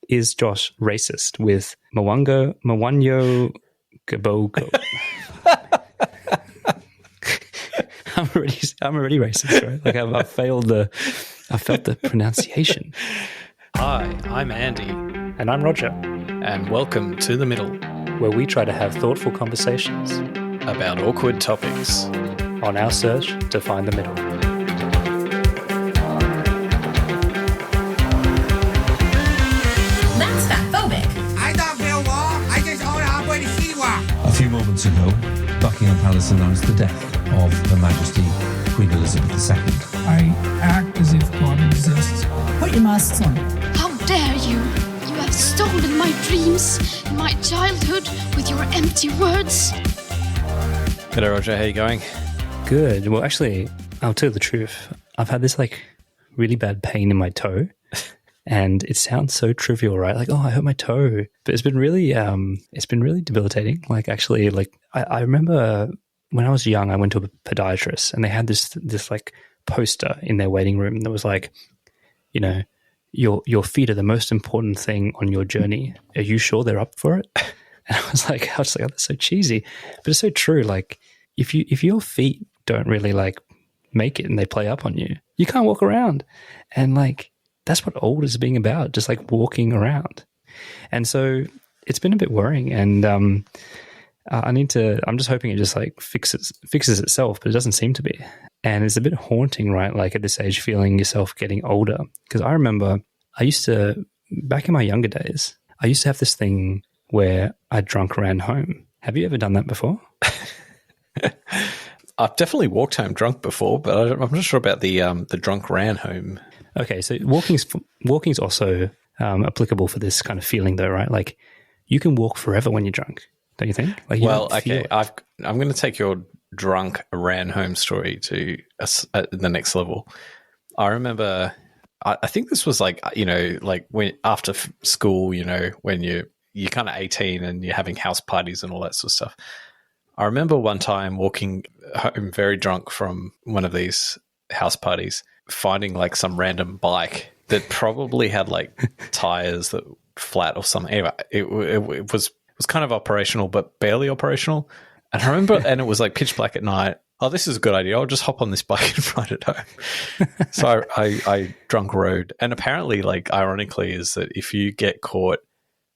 Is Josh racist with Mwanyo Gaboko? I'm already racist, right? Like I failed the pronunciation. Hi, I'm Andy. And I'm Roger. And welcome to The Middle, where we try to have thoughtful conversations about awkward topics on our search to find the middle. That's fatphobic. I don't feel war. I just own halfway to Siwa. A few moments ago, Buckingham Palace announced the death of Her Majesty Queen Elizabeth II. I act as if God exists. Put your masks on. How dare you? You have stolen my dreams and my childhood with your empty words. G'day, Roger. How you going? Good. Well, actually, I'll tell you the truth. I've had this really bad pain in my toe. And it sounds so trivial, right? Like, oh, I hurt my toe. But it's been really debilitating. I remember when I was young, I went to a podiatrist and they had this poster in their waiting room that was like, you know, your feet are the most important thing on your journey. Are you sure they're up for it? And I was like, oh, that's so cheesy. But it's so true. Like, if your feet don't really make it and they play up on you, you can't walk around. And that's what old is being about, just walking around. And so it's been a bit worrying, and I'm just hoping it just fixes itself, but it doesn't seem to be. And it's a bit haunting, right? At this age, feeling yourself getting older. Because I remember back in my younger days, I used to have this thing where I drunk ran home. Have you ever done that before? I've definitely walked home drunk before, but I'm not sure about the drunk ran home. Okay, so walking's also applicable for this kind of feeling, though, right? You can walk forever when you're drunk, don't you think? Okay, I'm going to take your drunk ran home story to the next level. I remember, I think this was when after school, when you're kind of 18 and you're having house parties and all that sort of stuff. I remember one time walking home very drunk from one of these house parties, finding some random bike that probably had tires that were flat or something. Anyway, it was kind of operational, but barely operational. And I remember, and it was pitch black at night. Oh, this is a good idea. I'll just hop on this bike and ride it home. So I drunk rode. And apparently, ironically, is that if you get caught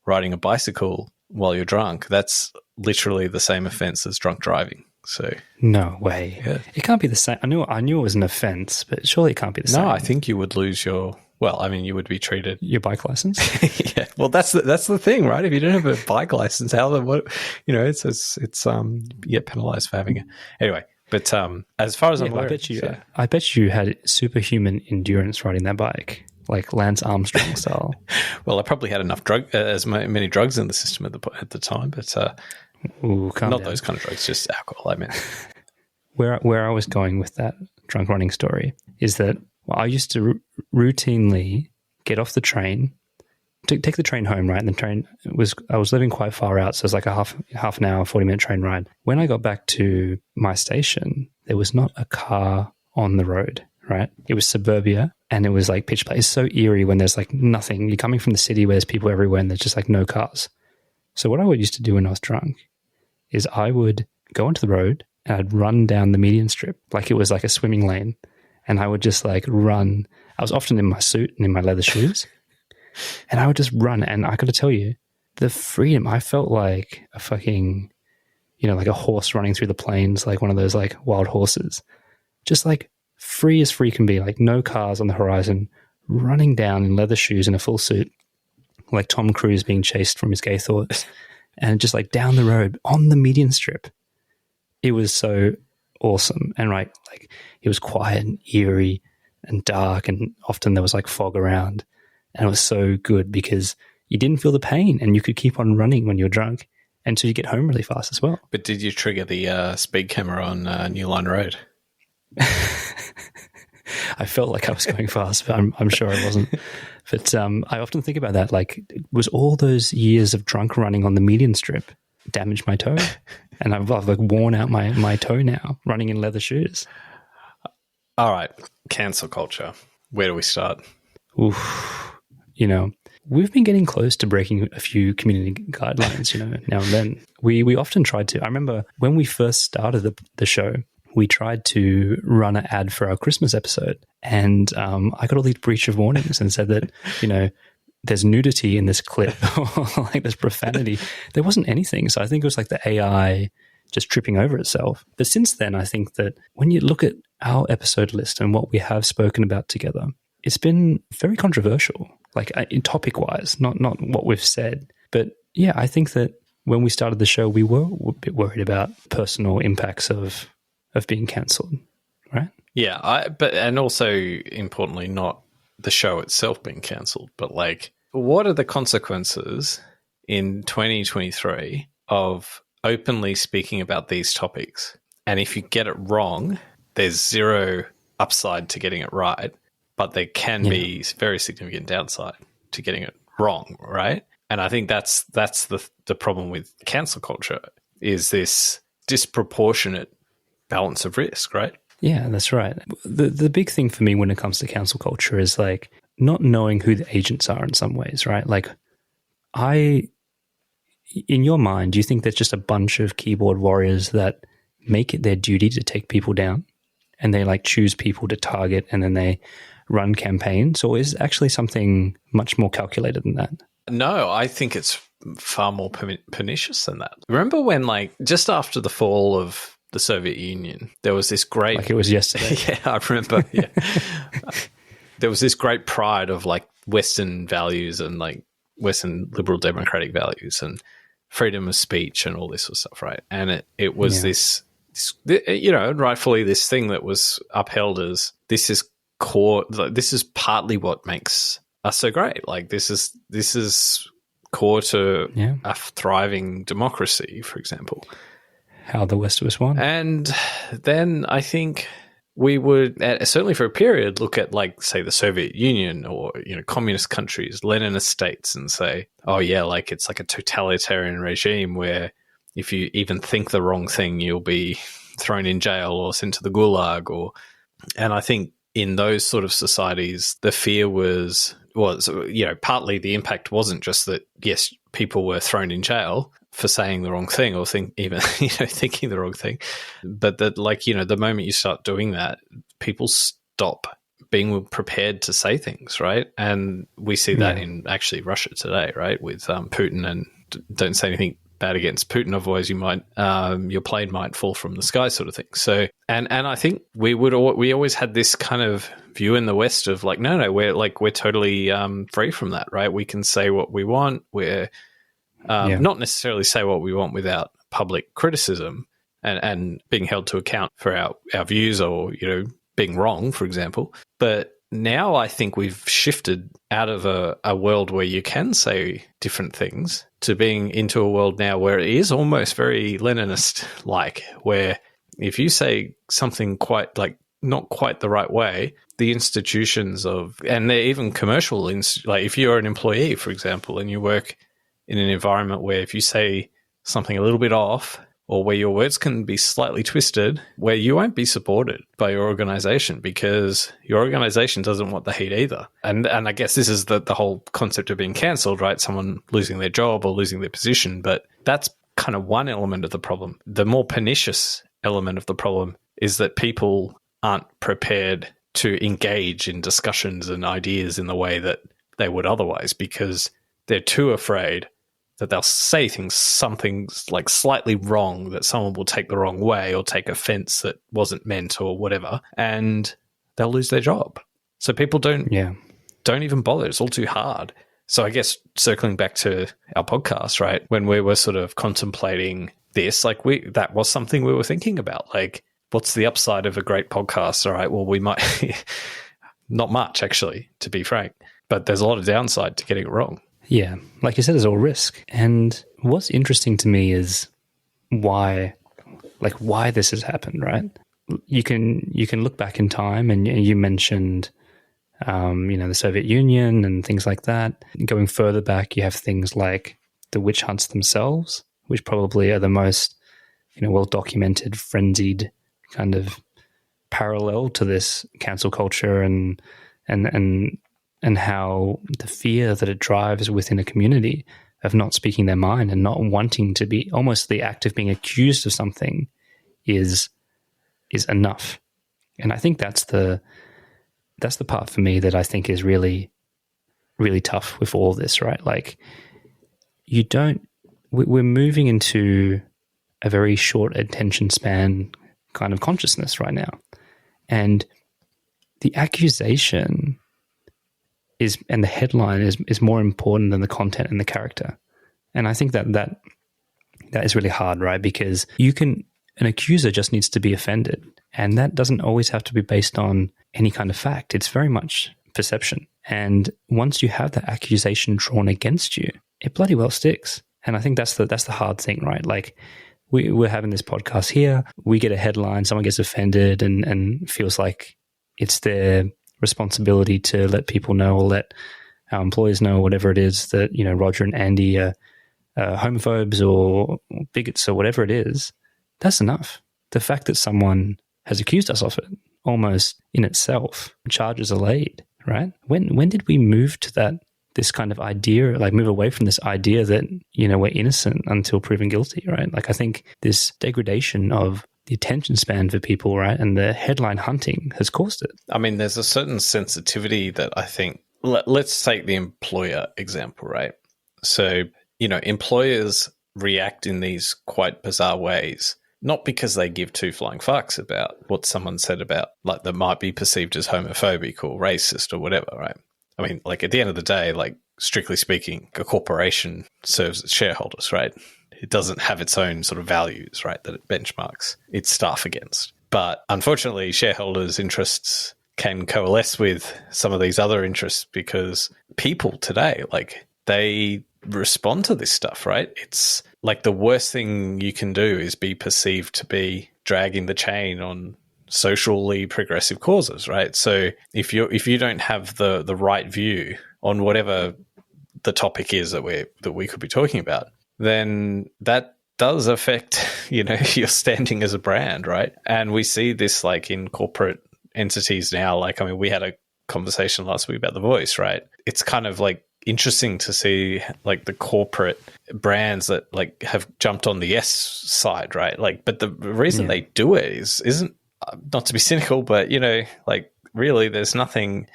riding a bicycle while you're drunk, that's literally the same offense as drunk driving. So no way. Yeah. It can't be the same. I knew it was an offense, but surely it can't be the same. No, I think you would lose you would be treated your bike license. Yeah. Well, that's the thing, right? If you don't have a bike license, it's you get penalized for having it. Anyway, but as far as I'm aware, I bet you had superhuman endurance riding that bike, like Lance Armstrong style. Well, I probably had enough many drugs in the system at the time, but Ooh, not those kind of drugs, just alcohol, I meant. Where I was going with that drunk running story is that I used to routinely get off the train, take the train home, right? And I was living quite far out, so it was a half an hour, 40-minute train ride. When I got back to my station, there was not a car on the road, right? It was suburbia, and it was pitch black. It's so eerie when there's nothing. You're coming from the city where there's people everywhere and there's just no cars. So what I would used to do when I was drunk is I would go onto the road and I'd run down the median strip like it was a swimming lane. And I would just run. I was often in my suit and in my leather shoes. And I would just run. And I got to tell you, the freedom, I felt like a fucking, like a horse running through the plains, like one of those wild horses. Just free as free can be, no cars on the horizon, running down in leather shoes in a full suit, like Tom Cruise being chased from his gay thoughts. And just down the road on the median strip. It was so awesome. And it was quiet and eerie and dark, and often there was fog around. And it was so good because you didn't feel the pain and you could keep on running when you're drunk until you get home really fast as well. But did you trigger the speed camera on New Line Road? I felt like I was going fast, but I'm sure I wasn't. But I often think about that. Was all those years of drunk running on the median strip damaged my toe? And I've worn out my toe now, running in leather shoes. All right, cancel culture. Where do we start? Oof. we've been getting close to breaking a few community guidelines, now and then. We often tried to. I remember when we first started the show, we tried to run an ad for our Christmas episode, and I got all these breach of warnings and said that, there's nudity in this clip, like there's profanity. There wasn't anything. So I think it was like the AI just tripping over itself. But since then, I think that when you look at our episode list and what we have spoken about together, it's been very controversial, like in topic-wise, not what we've said. But yeah, I think that when we started the show, we were a bit worried about personal impacts of being cancelled, right? Yeah, and also importantly, not the show itself being cancelled, but like, what are the consequences in 2023 of openly speaking about these topics? And if you get it wrong, there's zero upside to getting it right, but there can be very significant downside to getting it wrong, right? And I think that's the problem with cancel culture, is this disproportionate balance of risk, right? Yeah, that's right. The big thing for me when it comes to cancel culture is like not knowing who the agents are in some ways, right? Like in your mind, do you think there's just a bunch of keyboard warriors that make it their duty to take people down, and they like choose people to target and then they run campaigns? Or is it actually something much more calculated than that? No, I think it's far more pernicious than that. Remember when, like, just after the fall of the Soviet Union, there was this great... Like it was yesterday. Yeah, I remember. Yeah. There was this great pride of like Western values and like Western liberal democratic values and freedom of speech and all this sort of stuff, right? And it was this, rightfully this thing that was upheld as this is core, this is partly what makes us so great. Like this is core to a thriving democracy, for example. How the West was won. And then I think we would, certainly for a period, look at like, say, the Soviet Union or, communist countries, Leninist states, and say, oh yeah, like it's like a totalitarian regime where if you even think the wrong thing, you'll be thrown in jail or sent to the gulag. And I think in those sort of societies, the fear was, partly the impact wasn't just that, yes, people were thrown in jail for saying the wrong thing or thinking the wrong thing, but that, like, the moment you start doing that, people stop being prepared to say things, right? And we see that in actually Russia today, right, with Putin, and don't say anything bad against Putin, otherwise you might your plane might fall from the sky, sort of thing. So, and I think we always had this kind of view in the West of like, no, we're totally free from that, right? We can say what we want. We're not necessarily say what we want without public criticism and being held to account for our views or, being wrong, for example. But now I think we've shifted out of a world where you can say different things to being into a world now where it is almost very Leninist-like, where if you say something quite like not quite the right way, the institutions and they're even commercial, like if you're an employee, for example, and you work in an environment where if you say something a little bit off or where your words can be slightly twisted, where you won't be supported by your organization because your organization doesn't want the heat either. And I guess this is the whole concept of being cancelled, right? Someone losing their job or losing their position. But that's kind of one element of the problem. The more pernicious element of the problem is that people aren't prepared to engage in discussions and ideas in the way that they would otherwise because they're too afraid that they'll say something like slightly wrong, that someone will take the wrong way or take offense that wasn't meant or whatever, and they'll lose their job. So people don't even bother. It's all too hard. So I guess circling back to our podcast, right, when we were sort of contemplating this, like that was something we were thinking about. Like, what's the upside of a great podcast? All right, well, we might not much, actually, to be frank, but there's a lot of downside to getting it wrong. Yeah, like you said, there's all risk. And what's interesting to me is why this has happened, right? You can look back in time, and you mentioned, the Soviet Union and things like that. Going further back, you have things like the witch hunts themselves, which probably are the most, well-documented, frenzied kind of parallel to this cancel culture and and how the fear that it drives within a community of not speaking their mind and not wanting to be, almost the act of being accused of something is enough. And I think that's the part for me that I think is really, really tough with all this, right? Like, we're moving into a very short attention span kind of consciousness right now. And the accusation and the headline is more important than the content and the character. And I think that is really hard, right? Because an accuser just needs to be offended. And that doesn't always have to be based on any kind of fact. It's very much perception. And once you have that accusation drawn against you, it bloody well sticks. And I think that's the hard thing, right? Like, we're having this podcast here, we get a headline, someone gets offended and feels like it's their responsibility to let people know or let our employees know, whatever it is, that, you know, Roger and Andy are homophobes or bigots or whatever it is. That's enough. The fact that someone has accused us of it, almost in itself, charges are laid, right? When did we move to this kind of idea, like move away from this idea that, you know, we're innocent until proven guilty, right? Like, I think this degradation of the attention span for people, right, and the headline hunting has caused it. I mean, there's a certain sensitivity that I think, let's take the employer example, right? So, you know, employers react in these quite bizarre ways, not because they give two flying fucks about what someone said about, like, that might be perceived as homophobic or racist or whatever, right? I mean, like, at the end of the day, like, strictly speaking, a corporation serves its shareholders, right? It doesn't have its own sort of values, right, that it benchmarks its staff against. But unfortunately, shareholders' interests can coalesce with some of these other interests because people today, like, they respond to this stuff, right? It's like the worst thing you can do is be perceived to be dragging the chain on socially progressive causes, right? So if you don't have the right view on whatever the topic is that we could be talking about, then that does affect, you know, your standing as a brand, right? And we see this, like, in corporate entities now. Like, I mean, we had a conversation last week about The Voice, right? It's kind of like interesting to see, like, the corporate brands that, like, have jumped on the yes side, right? Like, but the reason they do it isn't, not to be cynical, but, you know, like, really, there's nothing,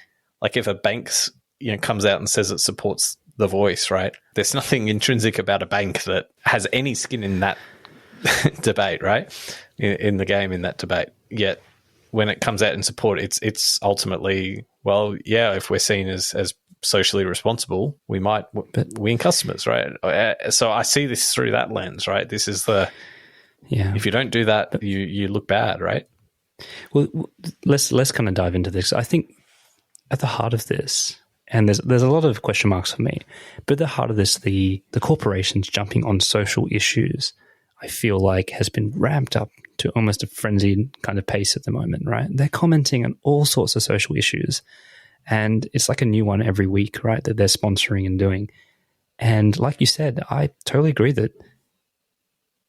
like, if a bank, you know, comes out and says it supports The Voice, right? There's nothing intrinsic about a bank that has any skin in that debate, right? In the game, in that debate. Yet when it comes out in support, it's ultimately, well, yeah, if we're seen as socially responsible, we might win customers, right? So I see this through that lens, right? This is if you don't do that, you look bad, right? Well, let's kind of dive into this. I think at the heart of this, and there's a lot of question marks for me, but at the heart of this, the corporations jumping on social issues, I feel like has been ramped up to almost a frenzied kind of pace at the moment, right? They're commenting on all sorts of social issues, and it's like a new one every week, right, that they're sponsoring and doing. And like you said, I totally agree that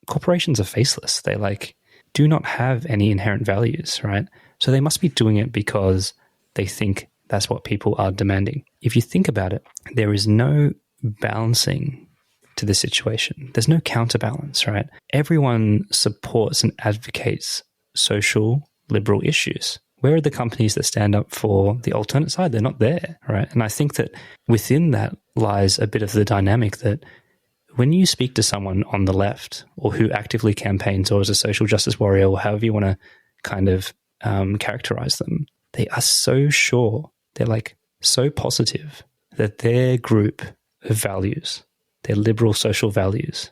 corporations are faceless. They, like, do not have any inherent values, right? So they must be doing it because they think that's what people are demanding. If you think about it, there is no balancing to the situation. There's no counterbalance, right? Everyone supports and advocates social liberal issues. Where are the companies that stand up for the alternate side? They're not there, right? And I think that within that lies a bit of the dynamic that when you speak to someone on the left or who actively campaigns or is a social justice warrior or however you want to kind of characterize them, they are so sure, they're like so positive that their group of values, their liberal social values,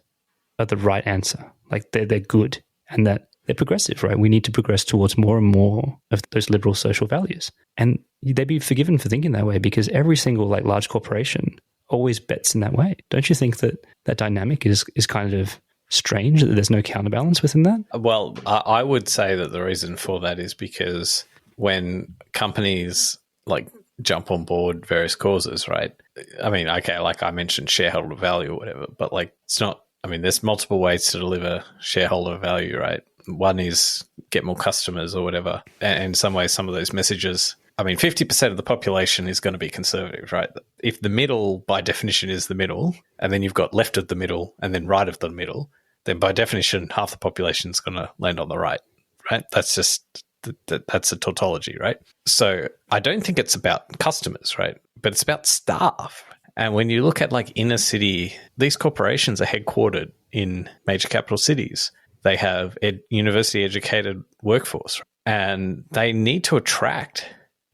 are the right answer. Like they're good and that they're progressive, right? We need to progress towards more and more of those liberal social values. And they'd be forgiven for thinking that way because every single like large corporation always bets in that way. Don't you think that that dynamic is kind of strange, that there's no counterbalance within that? Well, I would say that the reason for that is because when companies like jump on board various causes, right? I mean, okay, like I mentioned shareholder value or whatever, but like it's not, I mean, there's multiple ways to deliver shareholder value, right? One is get more customers or whatever. And in some ways, some of those messages I mean, 50% of the population is going to be conservative, right? If the middle, by definition, is the middle, and then you've got left of the middle and then right of the middle, then by definition, half the population is going to land on the right, right? That's just, that's a tautology, right? So I don't think it's about customers, right? But it's about staff. And when you look at like inner city, these corporations are headquartered in major capital cities. They have university educated workforce, and they need to attract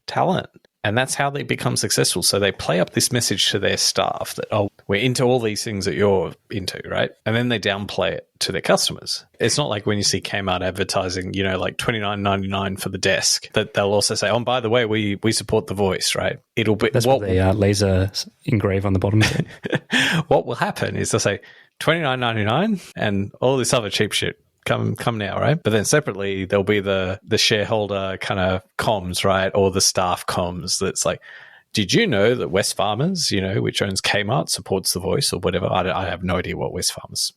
talent. And that's how they become successful. So they play up this message to their staff that, oh, we're into all these things that you're into, right? And then they downplay it to their customers. It's not like when you see Kmart advertising, you know, like $29.99 for the desk, that they'll also say, oh, by the way, we support the voice, right? It'll be that's what they laser engrave on the bottom of it. What will happen is they'll say $29.99 and all this other cheap shit. Come now, right? But then separately, there'll be the shareholder kind of comms, right? Or the staff comms that's like, did you know that West Farmers, you know, which owns Kmart, supports the voice or whatever? I have no idea what West Farmers'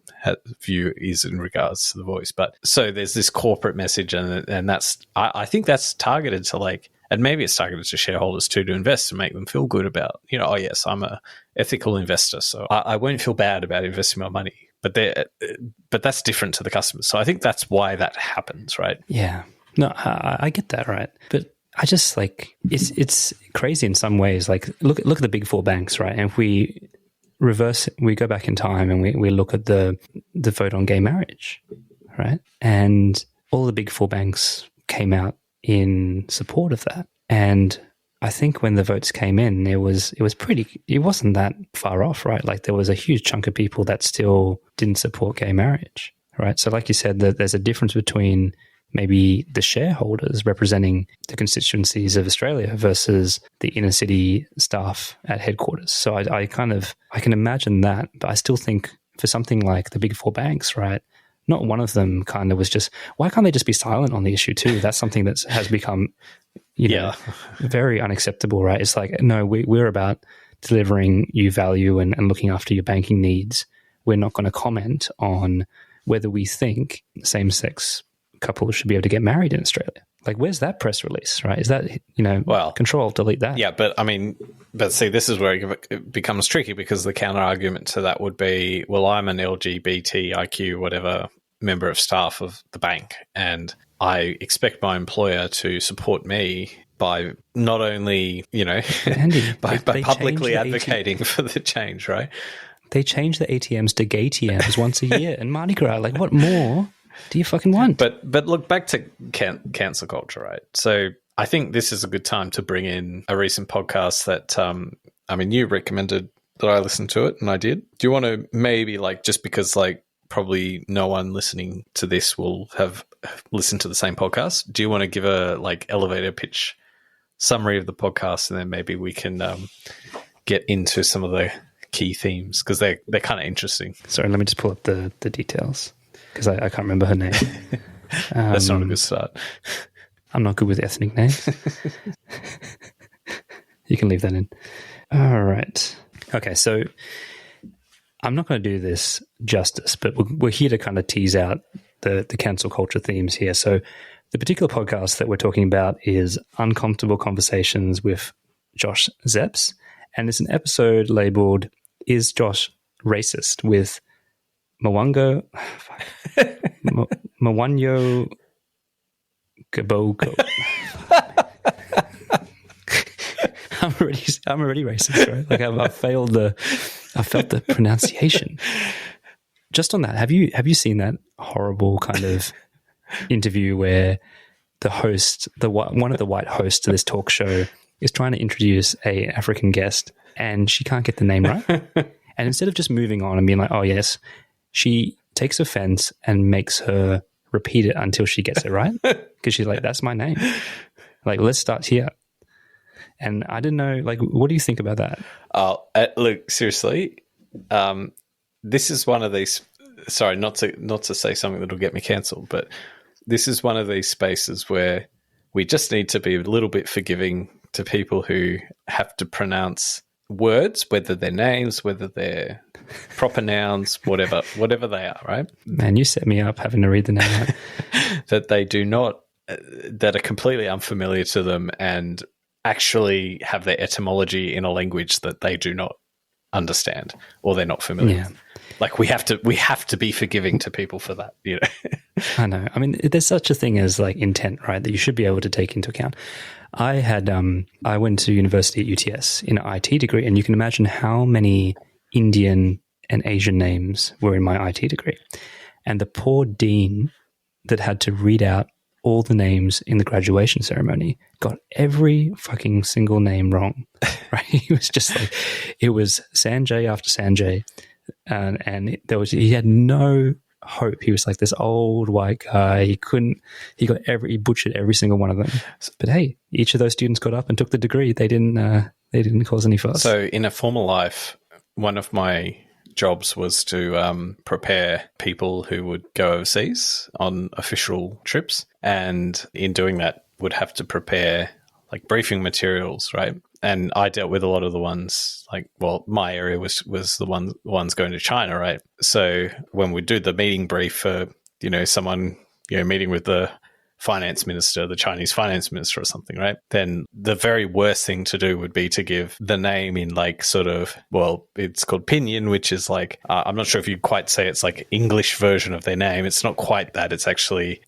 view is in regards to the voice. But so there's this corporate message, and that's, I think that's targeted to like, and maybe it's targeted to shareholders too, to invest and make them feel good about, you know, oh yes, I'm a ethical investor, so I won't feel bad about investing my money. But that's different to the customers. So I think that's why that happens, right? Yeah. No, I get that, right? But I just like, it's crazy in some ways. Like look at the big four banks, right? And if we go back in time and we look at the vote on gay marriage, right? And all the big four banks came out in support of that. And I think when the votes came in, it wasn't that far off, right? Like there was a huge chunk of people that still didn't support gay marriage, right? So like you said, there's a difference between maybe the shareholders representing the constituencies of Australia versus the inner city staff at headquarters. So I can imagine that, but I still think for something like the big four banks, right? Not one of them kind of was just, why can't they just be silent on the issue too? That's something that has become, you know, very unacceptable, right? It's like, no, we're about delivering you value and looking after your banking needs. We're not going to comment on whether we think same-sex couples should be able to get married in Australia. Like, where's that press release, right? Is that, you know, control, delete that. Yeah, but I mean, see, this is where it becomes tricky, because the counter argument to that would be, well, I'm an LGBTIQ, whatever, member of staff of the bank, and I expect my employer to support me by not only, you know, Andy, by publicly advocating for the change, right? They change the ATMs to gay TMs once a year and Mardi Gras. Like, what more do you fucking want? But look, back to cancel culture, right? So I think this is a good time to bring in a recent podcast that, I mean, you recommended that I listen to it, and I did. Do you want to maybe, like, just because, like, probably no one listening to this will have listened to the same podcast, do you want to give a, like, elevator pitch summary of the podcast, and then maybe we can get into some of the key themes, because they're kind of interesting. Sorry, let me just pull up the details, because I can't remember her name. That's not a good start. I'm not good with ethnic names. You can leave that in. All right. Okay, so I'm not going to do this justice, but we're here to kind of tease out the cancel culture themes here. So the particular podcast that we're talking about is Uncomfortable Conversations with Josh Zepps, and it's an episode labeled Is Josh Racist? With Mwanyo Gaboko. I'm already racist, right? Like I felt the pronunciation. Just on that, have you seen that horrible kind of interview where the host, one of the white hosts to this talk show, is trying to introduce a African guest and she can't get the name right, and instead of just moving on and being like, oh yes, she takes offense and makes her repeat it until she gets it right, because she's like, that's my name. Like, let's start here. And I didn't know, like, what do you think about that? Look, seriously, this is one of these. Sorry, not to say something that'll get me cancelled, but this is one of these spaces where we just need to be a little bit forgiving to people who have to pronounce words, whether they're names, whether they're proper nouns, whatever they are, right? Man, you set me up having to read the name out. That they do not, that are completely unfamiliar to them, and actually have their etymology in a language that they do not understand or they're not familiar with. Like we have to be forgiving to people for that, you know. I know. I mean, there's such a thing as like intent, right? That you should be able to take into account. I went to university at UTS in an IT degree, and you can imagine how many Indian and Asian names were in my IT degree. And the poor dean that had to read out all the names in the graduation ceremony got every fucking single name wrong, right? He was just like, it was Sanjay after Sanjay. And he had no hope. He was like this old white guy. He butchered every single one of them. But hey, each of those students got up and took the degree. They didn't cause any fuss. So in a former life, one of my jobs was to prepare people who would go overseas on official trips, and in doing that would have to prepare like briefing materials, right? And I dealt with a lot of the ones my area was the ones going to China, right? So when we do the meeting brief for, someone, meeting with the finance minister, the Chinese finance minister or something, right? Then the very worst thing to do would be to give the name in it's called pinyin, which is like, I'm not sure if you'd quite say it's like English version of their name. It's not quite that. It's actually,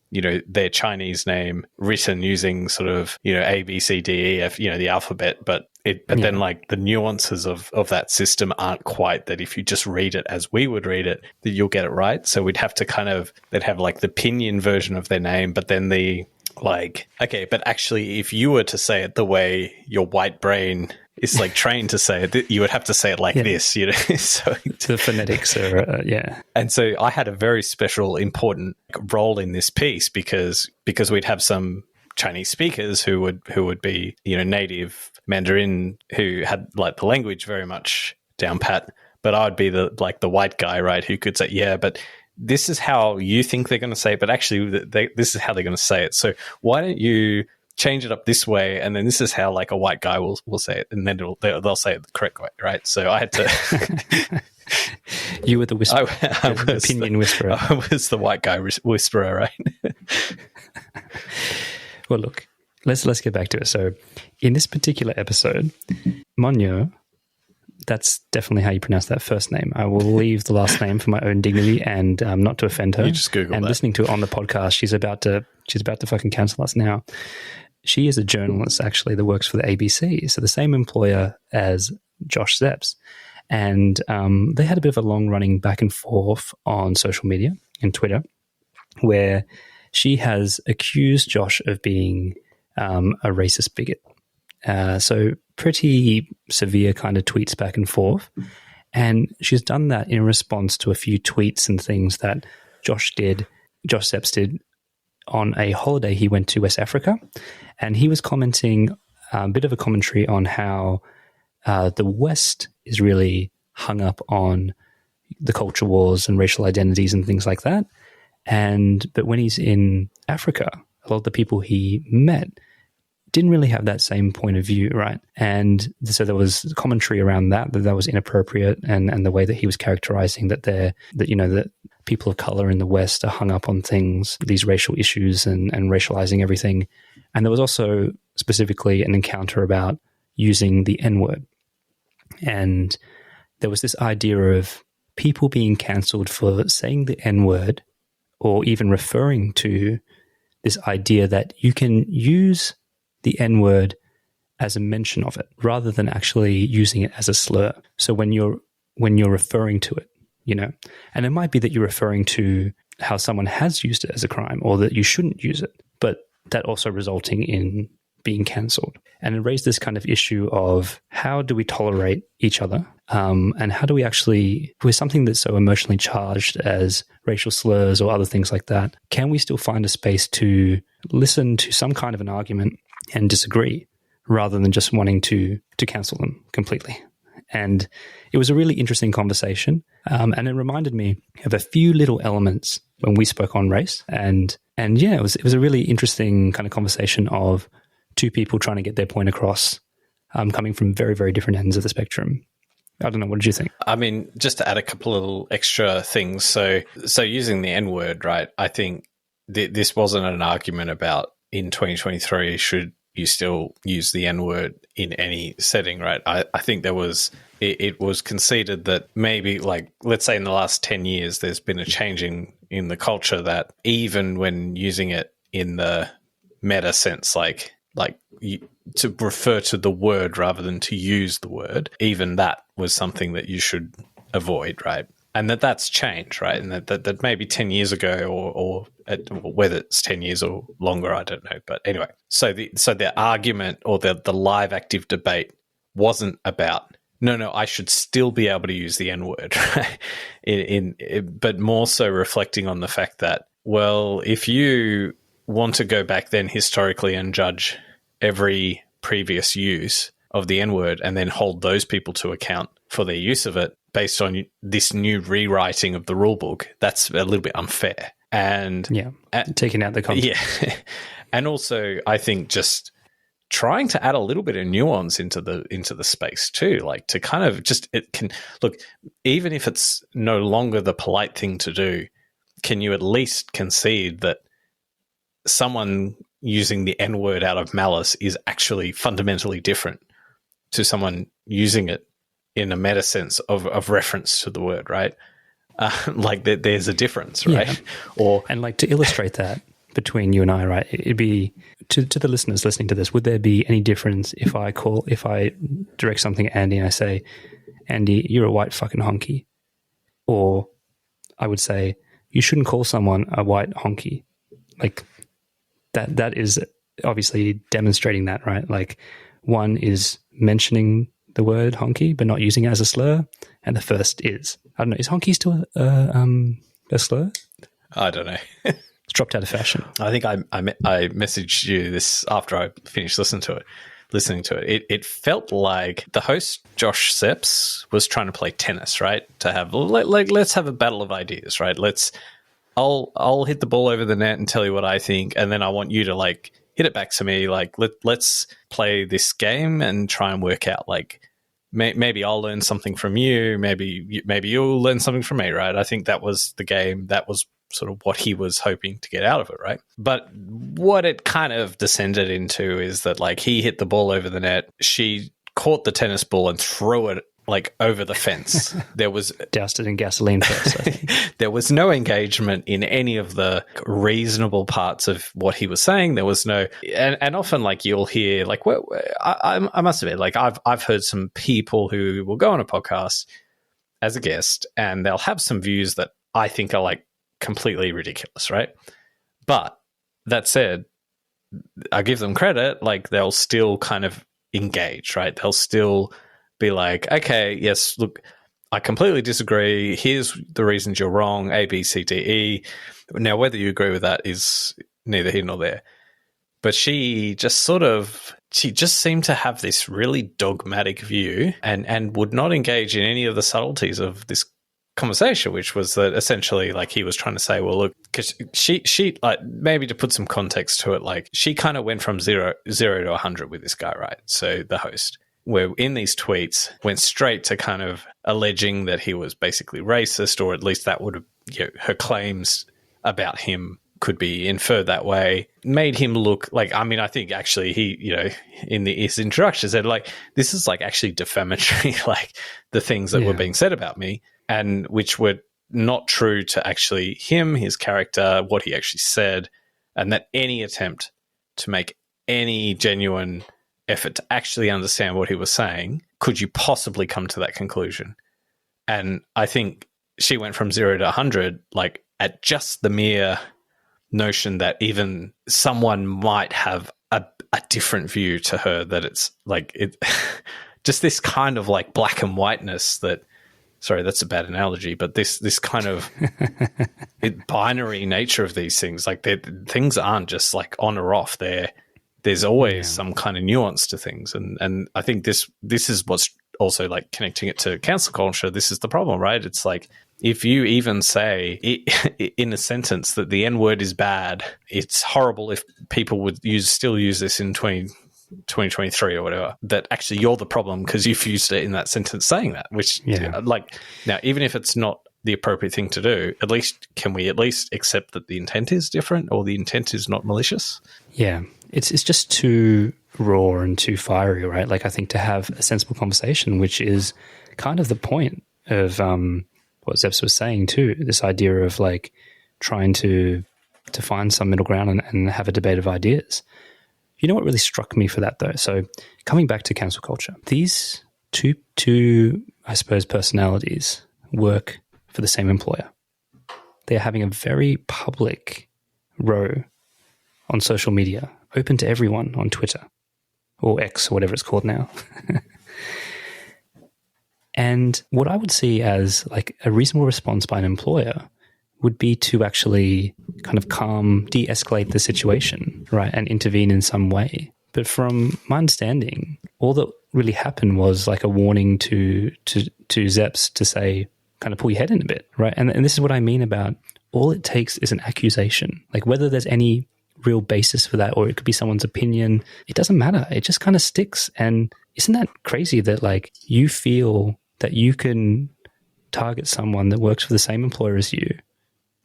their Chinese name written using sort of, A, B, C, D, E, F, the alphabet, but then like the nuances of that system aren't quite that. If you just read it as we would read it, that you'll get it right. So we'd have to they'd have like the pinyin version of their name, but then but actually if you were to say it the way your white brain is like trained to say it, you would have to say it like this, So the phonetics are, And so I had a very special, important role in this piece because we'd have some Chinese speakers who would be, native Mandarin, who had like the language very much down pat, but I would be the white guy, right, who could say, yeah, but this is how you think they're going to say it, but actually this is how they're going to say it. So why don't you change it up this way, and then this is how like a white guy will say it, and then they'll say it the correct way, right? So I had to. You were the whisperer, the opinion whisperer. I was the white guy whisperer, right? Well, look, let's get back to it. So, in this particular episode, Monyo, that's definitely how you pronounce that first name. I will leave the last name for my own dignity and not to offend her. You just Google and that. Listening to it on the podcast, she's about to fucking cancel us now. She is a journalist, actually, that works for the ABC, so the same employer as Josh Zepps. And they had a bit of a long-running back and forth on social media and Twitter, where she has accused Josh of being a racist bigot. So pretty severe kind of tweets back and forth. And she's done that in response to a few tweets and things that Josh Zepps did on a holiday he went to West Africa. And he was commenting a bit of a commentary on how the West is really hung up on the culture wars and racial identities and things like that. But when he's in Africa, a lot of the people he met didn't really have that same point of view, right? And so there was commentary around that was inappropriate, and the way that he was characterizing that people of color in the West are hung up on things, these racial issues and racializing everything. And there was also specifically an encounter about using the N-word. And there was this idea of people being cancelled for saying the N-word, or even referring to this idea that you can use the N-word as a mention of it rather than actually using it as a slur. So when you're referring to it, and it might be that you're referring to how someone has used it as a crime or that you shouldn't use it, but that also resulting in being cancelled. And it raised this kind of issue of how do we tolerate each other, and how do we actually, with something that's so emotionally charged as racial slurs or other things like that, can we still find a space to listen to some kind of an argument and disagree rather than just wanting to cancel them completely? And it was a really interesting conversation, and it reminded me of a few little elements when we spoke on race. And yeah, it was a really interesting kind of conversation of two people trying to get their point across, coming from very, very different ends of the spectrum. I don't know. What did you think? I mean, just to add a couple of little extra things. So using the N-word, right? I think this wasn't an argument about in 2023 should you still use the N-word in any setting, right? I think there was, it was conceded that maybe, like, let's say in the last 10 years, there's been a change in the culture that even when using it in the meta sense, like to refer to the word rather than to use the word, even that was something that you should avoid, right? And that's changed, right? And that maybe 10 years ago or whether it's 10 years or longer, I don't know. But anyway, so the argument or the live active debate wasn't about, no, I should still be able to use the N-word, right? But more so reflecting on the fact that, well, if you want to go back then historically and judge every previous use of the N-word and then hold those people to account for their use of it based on this new rewriting of the rule book, that's a little bit unfair. And taking out the context. Yeah. And also, I think just trying to add a little bit of nuance into the space too, like to kind of just, it can look, even if it's no longer the polite thing to do, can you at least concede that someone using the N-word out of malice is actually fundamentally different to someone using it in a meta sense of reference to the word, right? Like there's a difference, right? Yeah. And like to illustrate that between you and I, right? It'd be to the listeners listening to this, would there be any difference if I direct something at Andy and I say, Andy, you're a white fucking honky? Or I would say, you shouldn't call someone a white honky. Like that is obviously demonstrating that, right? Like one is mentioning the word honky but not using it as a slur, and the first is, I don't know, is honky still a slur? I don't know. It's dropped out of fashion. I think I messaged you this after I finished listening to it. It felt like the host Josh Sepps was trying to play tennis, right? To have let's have a battle of ideas, right? I'll hit the ball over the net and tell you what I think, and then I want you to like hit it back to me. Like let's play this game and try and work out like maybe I'll learn something from you, maybe you'll learn something from me, right? I think that was the game. That was sort of what he was hoping to get out of it, right? But what it kind of descended into is that like he hit the ball over the net, she caught the tennis ball and threw it like over the fence. There was doused it in gasoline first. I think. There was no engagement in any of the reasonable parts of what he was saying. There was no, and often like you'll hear like, well, I must admit, like I've heard some people who will go on a podcast as a guest and they'll have some views that I think are like completely ridiculous, right? But that said, I give them credit, like they'll still kind of engage, right? They'll still be like, okay, yes, look, I completely disagree. Here's the reasons you're wrong, A, B, C, D, E. Now, whether you agree with that is neither here nor there. But she just seemed to have this really dogmatic view and would not engage in any of the subtleties of this conversation, which was that essentially like he was trying to say, well, look, because she like, maybe to put some context to it, like she kind of went from zero to 100 with this guy, right? So the host, where in these tweets went straight to kind of alleging that he was basically racist, or at least that would have, her claims about him could be inferred that way, made him look like, I mean, I think actually he, in his introduction said like, this is like actually defamatory, like the things that were being said about me, and which were not true to actually him, his character, what he actually said, and that any attempt to make any genuine effort to actually understand what he was saying, could you possibly come to that conclusion? And I think she went from 0 to 100, like at just the mere notion that even someone might have a different view to her, that it's like it, just this kind of like black and whiteness that, sorry, that's a bad analogy, but this kind of binary nature of these things, like things aren't just like on or off. There's always some kind of nuance to things. And I think this is what's also like connecting it to cancel culture. This is the problem, right? It's like, if you even say in a sentence that the N-word is bad, it's horrible if people would still use this in 2023 or whatever, that actually you're the problem because you've used it in that sentence saying that, which like, now, even if it's not the appropriate thing to do, at least can we at least accept that the intent is different or the intent is not malicious? Yeah. it's just too raw and too fiery, right? Like I think to have a sensible conversation, which is kind of the point of what Zeps was saying too, this idea of like trying to find some middle ground and have a debate of ideas. You know what really struck me for that though? So coming back to cancel culture, these two, I suppose, personalities work for the same employer. They're having a very public row on social media, open to everyone on Twitter or X or whatever it's called now. And what I would see as like a reasonable response by an employer would be to actually kind of de-escalate the situation, right, and intervene in some way. But from my understanding, all that really happened was like a warning to Zeps to say, kind of pull your head in a bit, right? And this is what I mean about all it takes is an accusation. Like whether there's any real basis for that or it could be someone's opinion, it doesn't matter. It just kind of sticks. And isn't that crazy that like you feel that you can target someone that works for the same employer as you,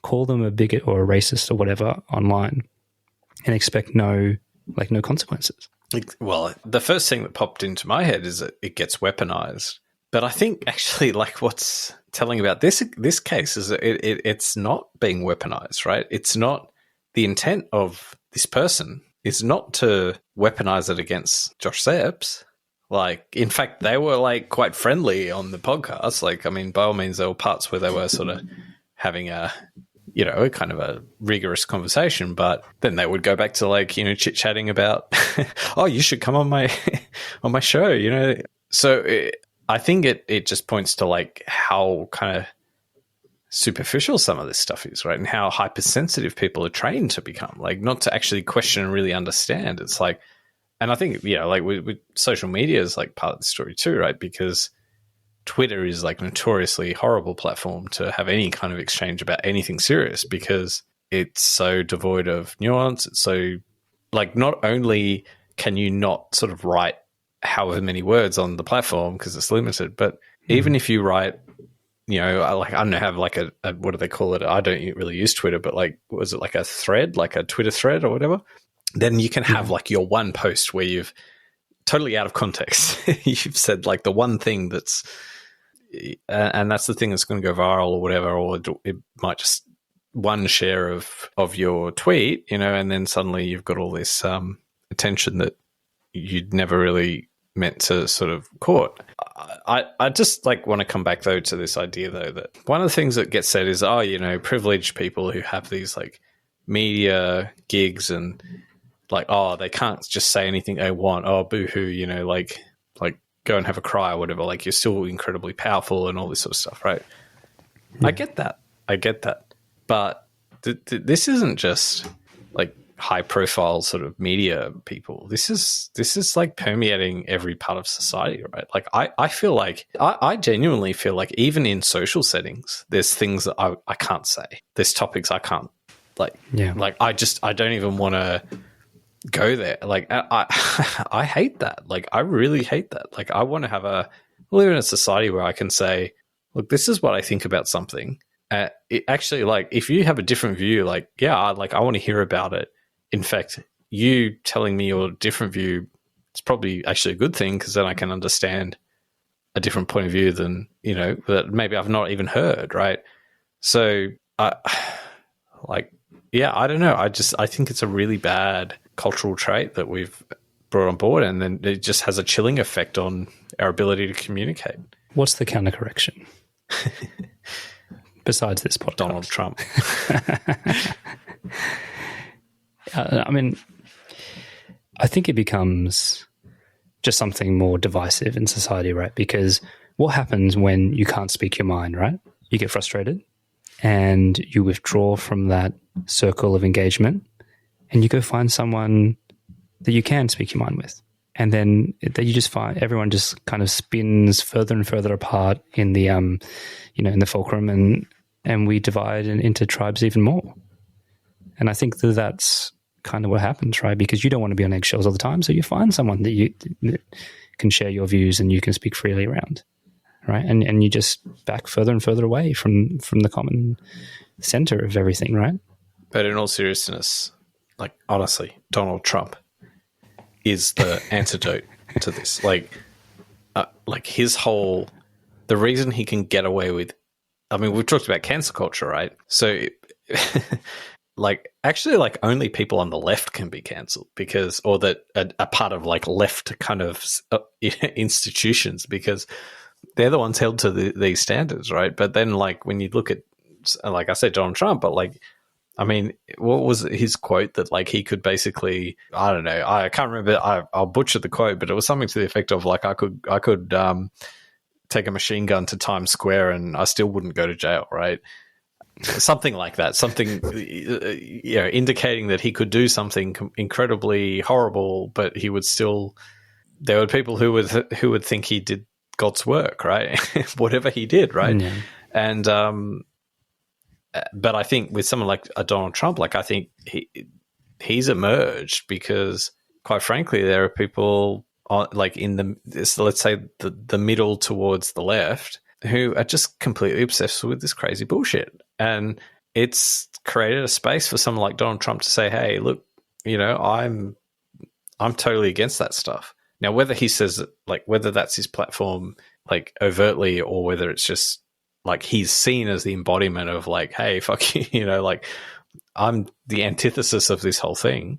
call them a bigot or a racist or whatever online and expect no consequences? Well, the first thing that popped into my head is that it gets weaponized. But I think actually like what's telling about this case is that it's not being weaponized, right? It's not the intent of this person is not to weaponize it against Josh Zeps. Like, in fact, they were like quite friendly on the podcast. Like, I mean, by all means, there were parts where they were sort of having a kind of a rigorous conversation, but then they would go back to like, chit-chatting about, oh, you should come on my show, So I think it just points to like how kind of superficial some of this stuff is, right? And how hypersensitive people are trained to become, like not to actually question and really understand. It's like, and I think, like with social media is like part of the story too, right? Because Twitter is like notoriously horrible platform to have any kind of exchange about anything serious because it's so devoid of nuance. It's so like not only can you not sort of write however many words on the platform because it's limited, but even if you write, I don't know, have like a what do they call it? I don't really use Twitter, but like, was it like a thread, like a Twitter thread or whatever? Then you can have like your one post where you've totally out of context. You've said like the one thing that's, and that's the thing that's going to go viral or whatever, or it might just one share of your tweet, and then suddenly you've got all this attention that you'd never really meant to sort of court. I just like want to come back though to this idea though that one of the things that gets said is, privileged people who have these like media gigs and like, oh, they can't just say anything they want. Oh, boo-hoo, like go and have a cry or whatever. Like you're still incredibly powerful and all this sort of stuff, right? Yeah. I get that. But this isn't just like high-profile sort of media people. This is like permeating every part of society, right? Like I feel like I genuinely feel like even in social settings, there's things that I can't say. There's topics I can't like. Yeah. Like I don't even want to go there. Like I hate that. Like I really hate that. Like I want to live in a society where I can say, look, this is what I think about something. It actually, like, if you have a different view, like, yeah, like I want to hear about it. In fact, you telling me your different view is probably actually a good thing because then I can understand a different point of view than, that maybe I've not even heard, right? So, I don't know. I think it's a really bad cultural trait that we've brought on board, and then it just has a chilling effect on our ability to communicate. What's the counter correction? Besides this podcast? Donald Trump. I mean, I think it becomes just something more divisive in society, right? Because what happens when you can't speak your mind, right? You get frustrated and you withdraw from that circle of engagement and you go find someone that you can speak your mind with. And then you just find everyone just kind of spins further and further apart in the, in the fulcrum, and we divide into tribes even more. And I think that's kind of what happens, right? Because you don't want to be on eggshells all the time, so you find someone that you can share your views and you can speak freely around, right? And you just back further and further away from the common center of everything, right? But in all seriousness, like honestly, Donald Trump, is the antidote to this. Like his whole, the reason he can get away with, I mean, we've talked about cancel culture, right? So actually only people on the left can be cancelled because, or that are part of left kind of institutions, because they're the ones held to these standards, right? But then when you look at, like I said, Donald Trump, but I mean, what was his quote that he could basically, I don't know, I can't remember, I'll butcher the quote, but it was something to the effect of I could take a machine gun to Times Square and I still wouldn't go to jail, right? Something like that, something indicating that he could do something incredibly horrible, but he would still, there were people who would think he did God's work, right? Whatever he did, right? Yeah. And but I think with someone like Donald Trump, I think he's emerged because, quite frankly, there are people in let's say the middle towards the left who are just completely obsessed with this crazy bullshit, and it's created a space for someone like Donald Trump to say, "Hey, look, I'm totally against that stuff." Now, whether he says whether that's his platform overtly, or whether it's just he's seen as the embodiment of hey, fuck you, I'm the antithesis of this whole thing.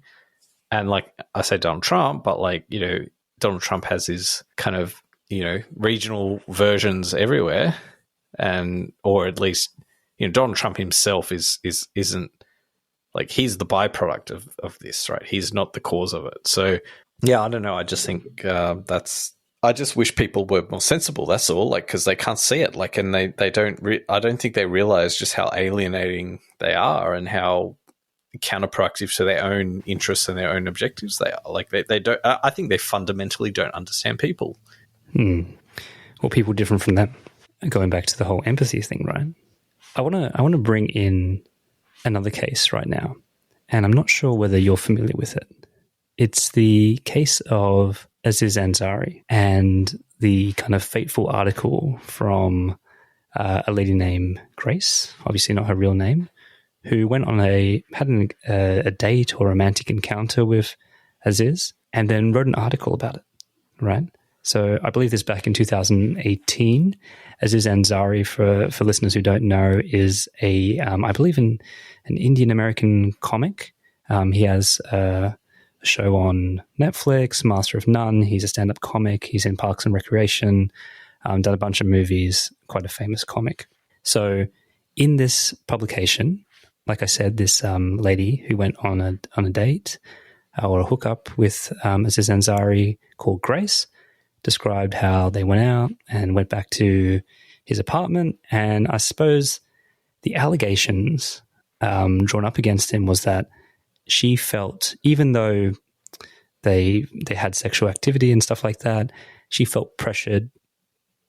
And I say Donald Trump, but Donald Trump has his kind of, regional versions everywhere. And, or at least, Donald Trump himself isn't he's the byproduct of this, right? He's not the cause of it. So yeah, I don't know. I just think I just wish people were more sensible. That's all. Because they can't see it. And they don't. I don't think they realize just how alienating they are and how counterproductive to their own interests and their own objectives they are. They don't. I think they fundamentally don't understand people. Well, people different from that. Going back to the whole empathy thing, right? I want to bring in another case right now, and I'm not sure whether you're familiar with it. It's the case of Aziz Ansari and the kind of fateful article from a lady named Grace, obviously not her real name, who went on had a date or romantic encounter with Aziz and then wrote an article about it, right? So I believe this back in 2018. Aziz Ansari, for listeners who don't know, is I believe an Indian-American comic. He has a show on Netflix, Master of None. He's a stand-up comic. He's in Parks and Recreation, done a bunch of movies, quite a famous comic. So in this publication, like I said, this lady who went on a date or a hookup with Aziz Ansari called Grace described how they went out and went back to his apartment. And I suppose the allegations drawn up against him was that she felt, even though they had sexual activity and stuff like that, she felt pressured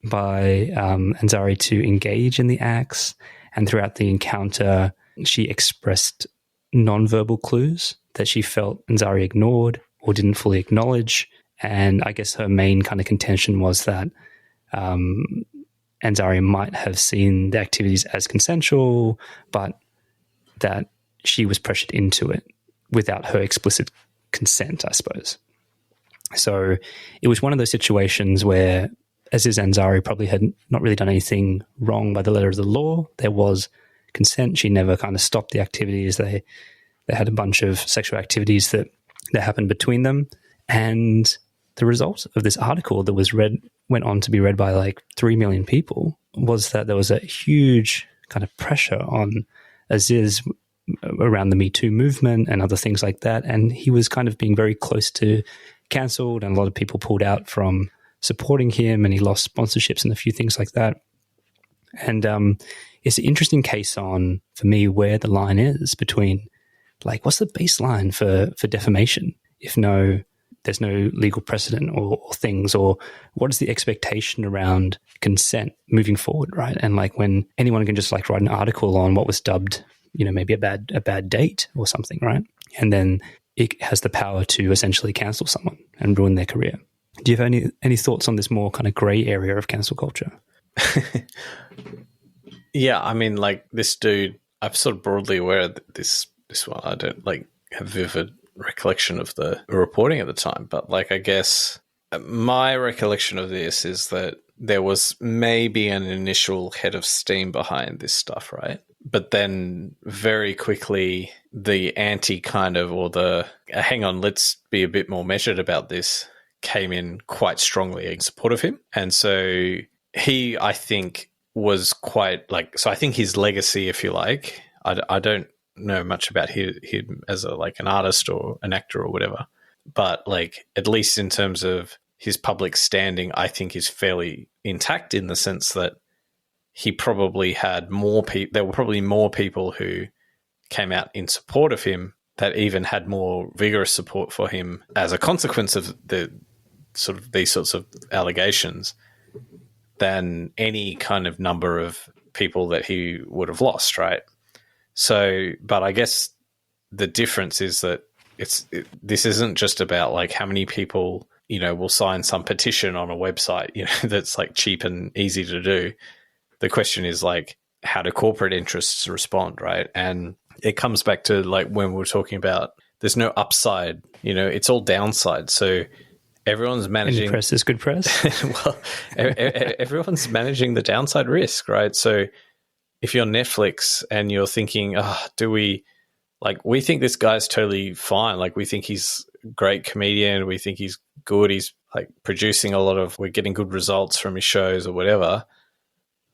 by Ansari to engage in the acts. And throughout the encounter, she expressed nonverbal clues that she felt Ansari ignored or didn't fully acknowledge. And I guess her main kind of contention was that Ansari might have seen the activities as consensual, but that she was pressured into it without her explicit consent, I suppose. So it was one of those situations where Aziz Ansari probably had not really done anything wrong by the letter of the law. There was consent. She never kind of stopped the activities. They had a bunch of sexual activities that happened between them. And the result of this article that went on to be read by 3 million people was that there was a huge kind of pressure on Aziz around the Me Too movement and other things like that. And he was kind of being very close to cancelled, and a lot of people pulled out from supporting him, and he lost sponsorships and a few things like that. And it's an interesting case for me, where the line is between what's the baseline for defamation if there's no legal precedent or things, or what is the expectation around consent moving forward, right? And when anyone can just write an article on what was dubbed, maybe a bad date or something, right? And then it has the power to essentially cancel someone and ruin their career. Do you have any thoughts on this more kind of grey area of cancel culture? Yeah, I mean, this dude, I'm sort of broadly aware of this one. I don't have vivid recollection of the reporting at the time, but like, I guess my recollection of this is that there was maybe an initial head of steam behind this stuff, right? But then very quickly the anti kind of, or the hang on, let's be a bit more measured about this, came in quite strongly in support of him. And so he, I think, was quite like, so I think his legacy, if you like, I don't know much about him as a, like an artist or an actor or whatever, but like, at least in terms of his public standing, I think is fairly intact in the sense that he probably had more people, there were probably more people who came out in support of him that even had more vigorous support for him as a consequence of the sort of these sorts of allegations than any kind of number of people that he would have lost, right? So, but I guess the difference is that this isn't just about like how many people, you know, will sign some petition on a website, you know, that's like cheap and easy to do. The question is like, how do corporate interests respond, right? And it comes back to like when we're talking about there's no upside, you know, it's all downside. So everyone's managing. Any press is good press. Well, everyone's managing the downside risk, right? So if you're Netflix and you're thinking, we think this guy's totally fine. Like, we think he's a great comedian. We think he's good. He's like producing we're getting good results from his shows or whatever.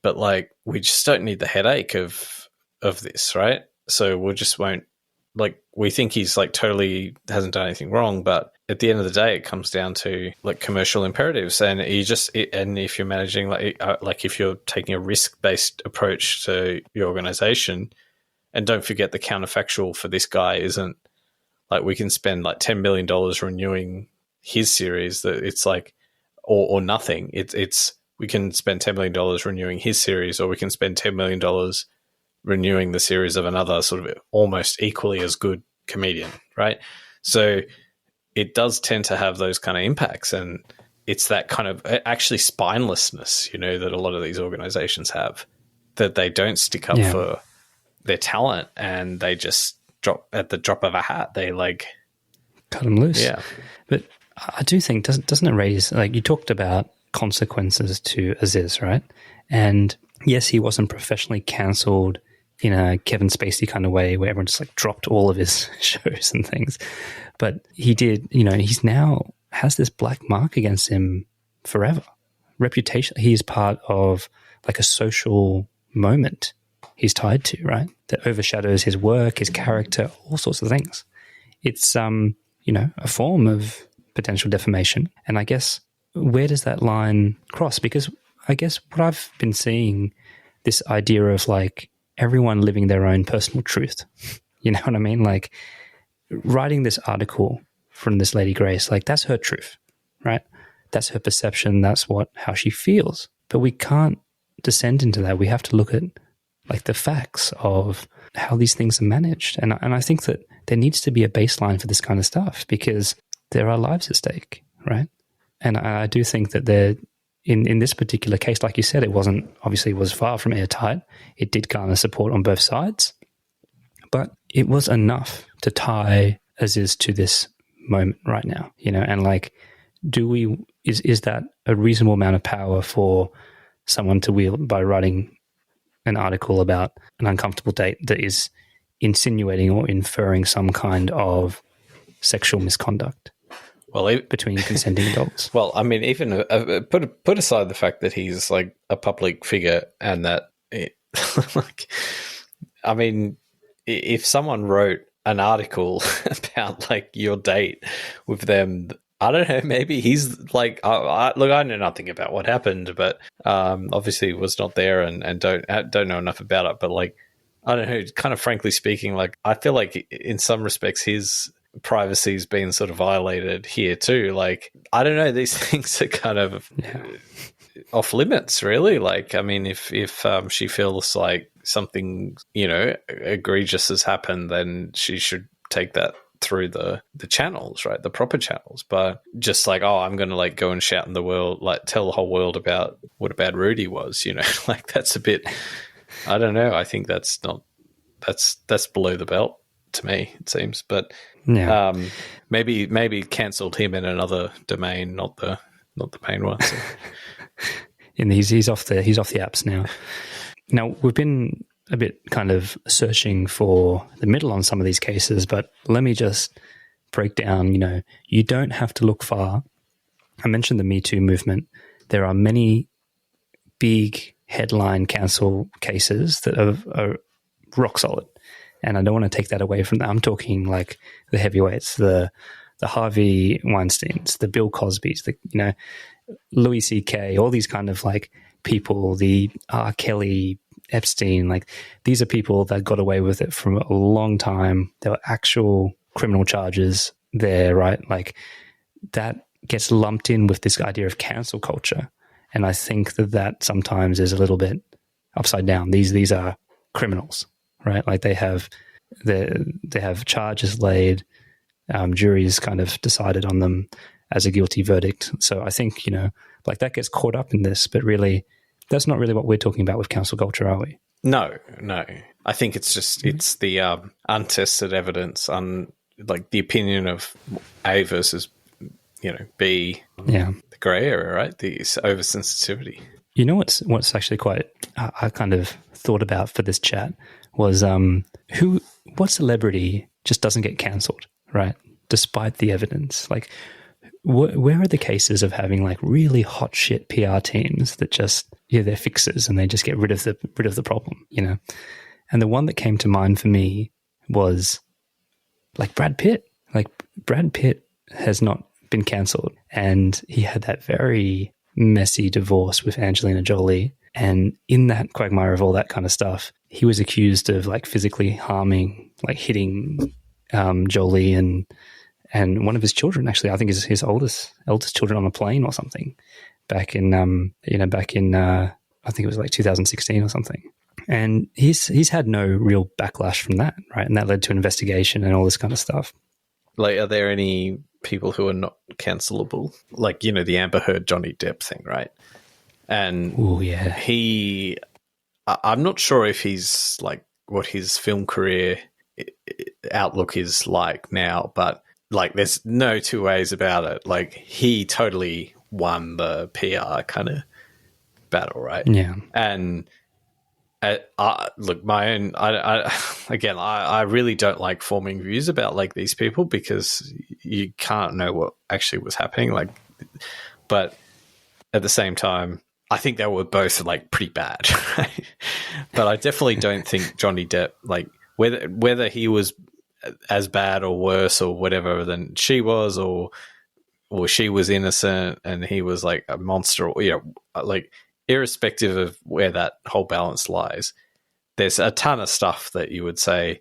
But like, we just don't need the headache of this, right? So we just won't, like, we think he's like totally hasn't done anything wrong, but at the end of the day, it comes down to like commercial imperatives, and and if you're managing like if you're taking a risk-based approach to your organization, and don't forget the counterfactual for this guy isn't like we can spend like $10 million renewing his series, that it's like or nothing. It's we can spend $10 million renewing his series, or we can spend $10 million renewing the series of another sort of almost equally as good comedian, right? So it does tend to have those kind of impacts, and it's that kind of actually spinelessness, you know, that a lot of these organizations have, that they don't stick up for their talent, and they just drop at the drop of a hat. They like cut them loose. Yeah. But I do think, doesn't it raise, like you talked about consequences to Aziz, right? And yes, he wasn't professionally cancelled in a Kevin Spacey kind of way where everyone just like dropped all of his shows and things. But he did, you know, he's now has this black mark against him forever. Reputation, he is part of like a social moment he's tied to, right? That overshadows his work, his character, all sorts of things. It's, you know, a form of potential defamation. And I guess, where does that line cross? Because I guess what I've been seeing, this idea of like everyone living their own personal truth, you know what I mean? Like writing this article from this lady Grace, like that's her truth, right? That's her perception. That's how she feels. But we can't descend into that. We have to look at like the facts of how these things are managed. And I think that there needs to be a baseline for this kind of stuff, because there are lives at stake, right? And I do think that in this particular case, like you said, it was far from airtight. It did garner support on both sides, but it was enough to tie Aziz to this moment right now, you know, and like, is that a reasonable amount of power for someone to wield by writing an article about an uncomfortable date that is insinuating or inferring some kind of sexual misconduct? Well, between consenting adults. Well, I mean, even put aside the fact that he's like a public figure, and that, like, I mean, if someone wrote an article about like your date with them, I don't know, maybe he's like, look, I know nothing about what happened, but obviously was not there and don't know enough about it. But like, I don't know, kind of frankly speaking, like I feel like in some respects his privacy's been sort of violated here too. Like, I don't know, these things are kind of off limits, really. Like, I mean, if she feels like something, you know, egregious has happened, then she should take that through the channels, right? The proper channels. But just like, I'm going to like go and shout in the world, like tell the whole world about what a bad Rudy was, you know, like that's a bit, I don't know. I think that's below the belt to me, it seems. But Yeah. maybe cancelled him in another domain, not the main one. So. And he's off the apps now. Now, we've been a bit kind of searching for the middle on some of these cases, but let me just break down, you don't have to look far. I mentioned the Me Too movement. There are many big headline cancel cases that are rock solid. And I don't want to take that away from them. I'm talking like the heavyweights, the Harvey Weinsteins, the Bill Cosbys, the Louis C.K., all these kind of like people, the R. Kelly, Epstein, like these are people that got away with it from a long time. There were actual criminal charges there, right? Like that gets lumped in with this idea of cancel culture. And I think that sometimes is a little bit upside down. These are criminals, right? Like they have charges laid, juries kind of decided on them as a guilty verdict. So I think, like that gets caught up in this, but really that's not really what we're talking about with cancel culture, are we? No. I think it's just, it's the untested evidence on like the opinion of A versus, B. Yeah. The grey area, right? The oversensitivity. You know what's actually quite I kind of thought about for this chat was what celebrity just doesn't get cancelled, right? Despite the evidence. Like where are the cases of having like really hot shit PR teams that just they're fixers and they just get rid of the problem, And the one that came to mind for me was like Brad Pitt. Like Brad Pitt has not been cancelled, and he had that very messy divorce with Angelina Jolie. And in that quagmire of all that kind of stuff, he was accused of like physically harming, like hitting Jolie and one of his children. Actually, I think is his eldest children on a plane or something. Back in I think it was like 2016 or something. And he's had no real backlash from that, right? And that led to an investigation and all this kind of stuff. Like, are there any people who are not cancelable? Like, the Amber Heard Johnny Depp thing, right? And I'm not sure if he's like what his film career outlook is like now, but like there's no two ways about it. Like he totally won the PR kind of battle, right? Yeah. And look, my own, I really don't like forming views about like these people because you can't know what actually was happening. Like, but at the same time, I think they were both like pretty bad, right? But I definitely don't think Johnny Depp, like whether he was as bad or worse or whatever than she was, or she was innocent and he was like a monster, or like irrespective of where that whole balance lies, there's a ton of stuff that you would say,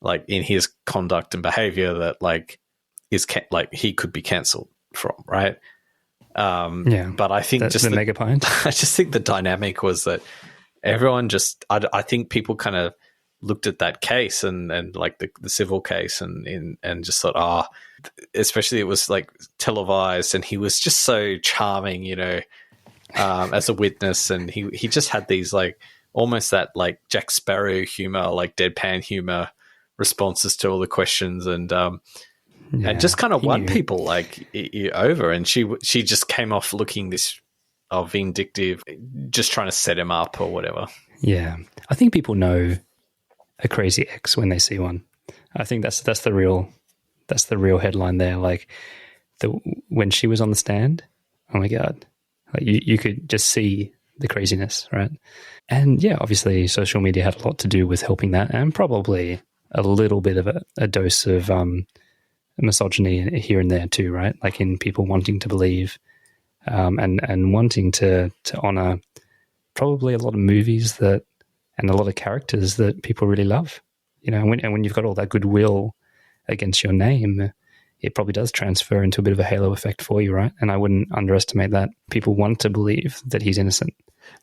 like in his conduct and behavior, that like is like he could be cancelled from, right? But I think just the mega point. I just think the dynamic was that everyone just, I think people kind of looked at that case and like the civil case and just thought, especially it was like televised and he was just so charming, as a witness, and he just had these like almost that like Jack Sparrow humor, like deadpan humor responses to all the questions, and just kind of won people like over. And she just came off looking this vindictive, just trying to set him up or whatever. Yeah, I think people know a crazy ex when they see one. I think that's the real headline there. Like when she was on the stand, oh my God. Like you could just see the craziness, right? And yeah, obviously social media had a lot to do with helping that, and probably a little bit of a dose of misogyny here and there too, right? Like in people wanting to believe and wanting to honor probably a lot of movies and a lot of characters that people really love, and when you've got all that goodwill against your name, it probably does transfer into a bit of a halo effect for you, right? And I wouldn't underestimate that. People want to believe that he's innocent.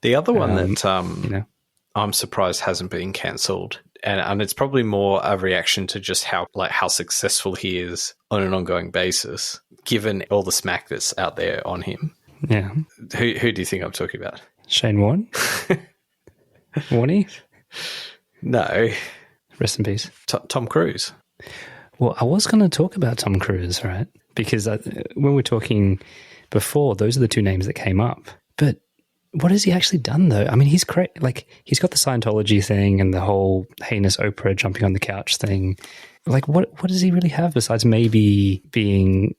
The other one that I'm surprised hasn't been cancelled, and it's probably more a reaction to just how successful he is on an ongoing basis, given all the smack that's out there on him. Yeah. Who do you think I'm talking about? Shane Warne? Warnie? No. Rest in peace. Tom Cruise. Well, I was going to talk about Tom Cruise, right? Because when we were talking before, those are the two names that came up. But what has he actually done, though? I mean, he's like, he's got the Scientology thing and the whole heinous Oprah jumping on the couch thing. Like, what does he really have besides maybe being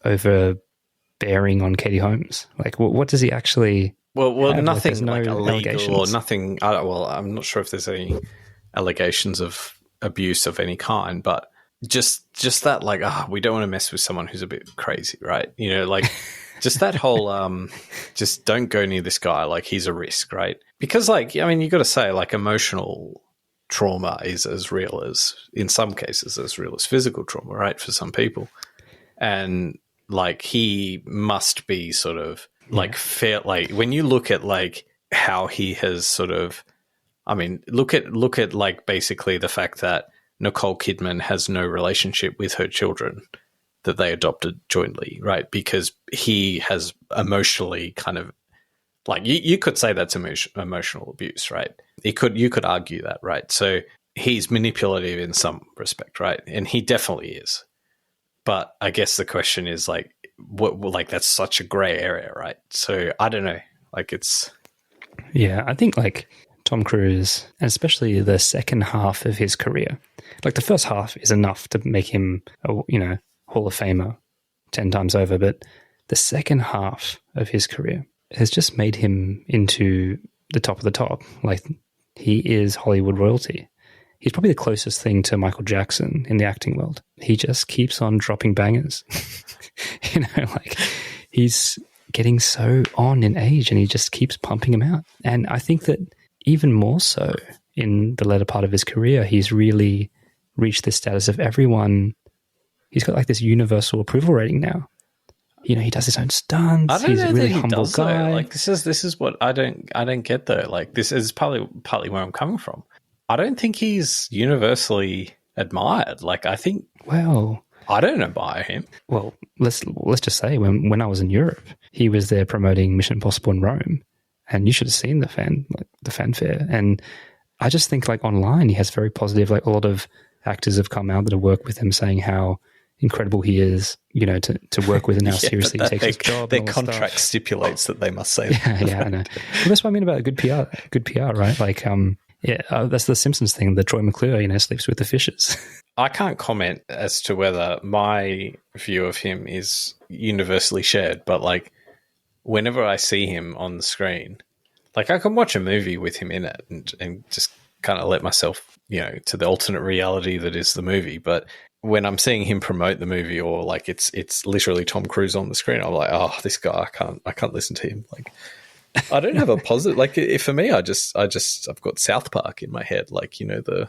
overbearing on Katie Holmes? Like, what does he actually? Well, have? nothing Like, illegal allegations. or nothing. I'm not sure if there's any allegations of abuse of any kind, but just that, like, we don't want to mess with someone who's a bit crazy, right? You know, like. Just that whole, just don't go near this guy. Like, he's a risk, right? Because, like, I mean, you got to say, like, emotional trauma is as real as, in some cases, as real as physical trauma, right? For some people. And, like, he must be sort of, like, fair. Like, when you look at, like, how he has sort of, I mean, look at, like, basically the fact that Nicole Kidman has no relationship with her children that they adopted jointly, right? Because he has emotionally kind of, like, you could say that's emotional abuse, right? You could argue that, right? So he's manipulative in some respect, right? And he definitely is. But I guess the question is, like, like, that's such a gray area, right? So I don't know. Like, it's... Yeah, I think, like, Tom Cruise, and especially the second half of his career, like, the first half is enough to make him, Hall of Famer 10 times over, but the second half of his career has just made him into the top of the top. Like, he is Hollywood royalty. He's probably the closest thing to Michael Jackson in the acting world. He just keeps on dropping bangers. Like, he's getting so on in age and he just keeps pumping them out. And I think that even more so in the latter part of his career, he's really reached the status of everyone. He's got, like, this universal approval rating now. You know, he does his own stunts. I don't He's know a really that he humble does, guy. though. Like, this is what I don't get, though. Like, this is partly where I'm coming from. I don't think he's universally admired. Like, I think, well, I don't admire him. Well, let's just say when I was in Europe, he was there promoting Mission Impossible in Rome, and you should have seen the fanfare. And I just think, like, online, he has very positive. Like, a lot of actors have come out that have worked with him saying how incredible he is, you know, to work with and how seriously he takes his job. Their contract stipulates that they must say that. Yeah, I know. Well, that's what I mean about good PR, right? Like, that's the Simpsons thing. The Troy McClure, sleeps with the fishes. I can't comment as to whether my view of him is universally shared, but, like, whenever I see him on the screen, like, I can watch a movie with him in it and just kind of let myself, to the alternate reality that is the movie. But when I'm seeing him promote the movie, or, like, it's literally Tom Cruise on the screen, I'm like, oh, this guy, I can't listen to him. Like, I don't have a positive, like, for me, I've got South Park in my head, like, the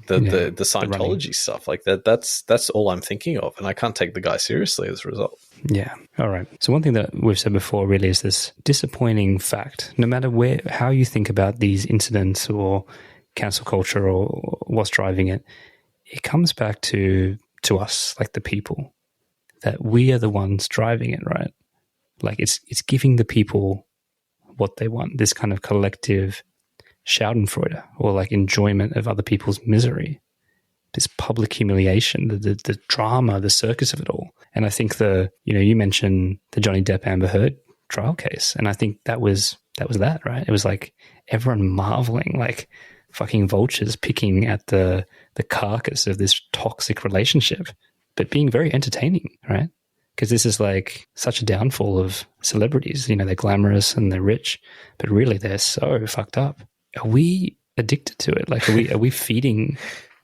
Scientology stuff, like that's all I'm thinking of, and I can't take the guy seriously as a result. Yeah. All right. So one thing that we've said before really is this disappointing fact. No matter how you think about these incidents or cancel culture or what's driving it, it comes back to us, like the people, that we are the ones driving it, right? Like, it's giving the people what they want, this kind of collective schadenfreude, or, like, enjoyment of other people's misery, this public humiliation, the drama, the circus of it all. And I think you mentioned the Johnny Depp Amber Heard trial case, and I think that was that, right? It was like everyone marveling, like fucking vultures picking at the carcass of this toxic relationship, but being very entertaining, right? Because this is, like, such a downfall of celebrities. They're glamorous and they're rich, but really they're so fucked up. Are we addicted to it? Like, are we feeding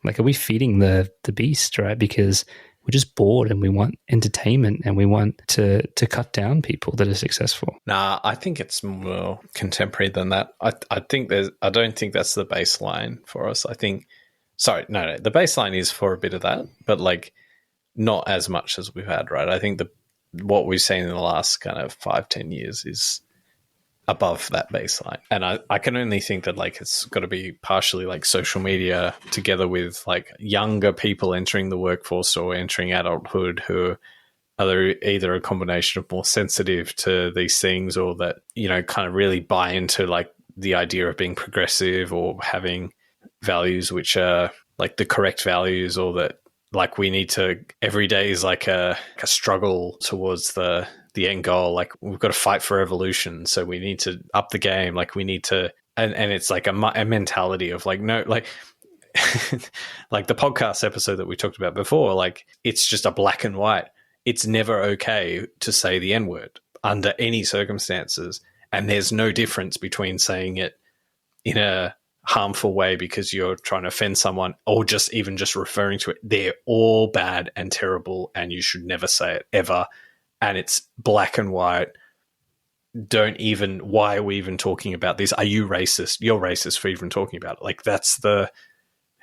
the beast, right? Because we're just bored and we want entertainment and we want to cut down people that are successful. Nah, I think it's more contemporary than that. I don't think that's the baseline for us. The baseline is for a bit of that, but, like, not as much as we've had, right? I think what we've seen in the last kind of 5-10 years is above that baseline. And I can only think that, like, it's got to be partially, like, social media together with, like, younger people entering the workforce or entering adulthood who are either a combination of more sensitive to these things, or that, kind of really buy into, like, the idea of being progressive or having values which are like the correct values, or that like we need to, every day is like a struggle towards the end goal. Like we've got to fight for evolution, so we need to up the game. Like we need to, and it's like a mentality of like, no, like like the podcast episode that we talked about before, like it's just a black and white. It's never okay to say the N-word under any circumstances, and there's no difference between saying it in a harmful way because you're trying to offend someone, or just even just referring to it. They're all bad and terrible, and you should never say it ever. And it's black and white. Why are we even talking about this? Are you racist? You're racist for even talking about it. Like that's the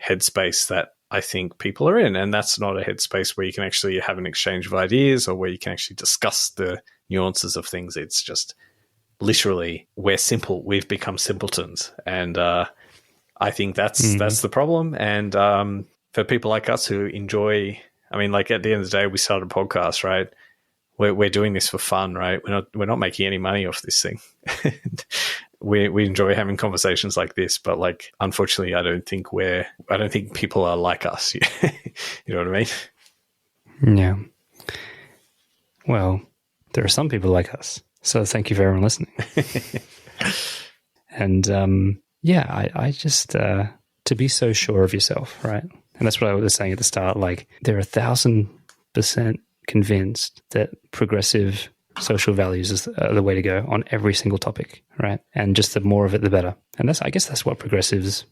headspace that I think people are in, and that's not a headspace where you can actually have an exchange of ideas or where you can actually discuss the nuances of things. It's just literally, we're simple. We've become simpletons, and I think that's the problem. And for people like us who enjoy, I mean, like at the end of the day, we started a podcast, right? We're doing this for fun, right? We're not making any money off this thing. We enjoy having conversations like this, but like unfortunately, I don't think people are like us. You know what I mean? Yeah. Well, there are some people like us, so thank you for everyone listening. And I just to be so sure of yourself, right? And that's what I was saying at the start. Like they're 1,000% convinced that progressive social values is the way to go on every single topic, right? And just the more of it, the better. And I guess that's what progressives.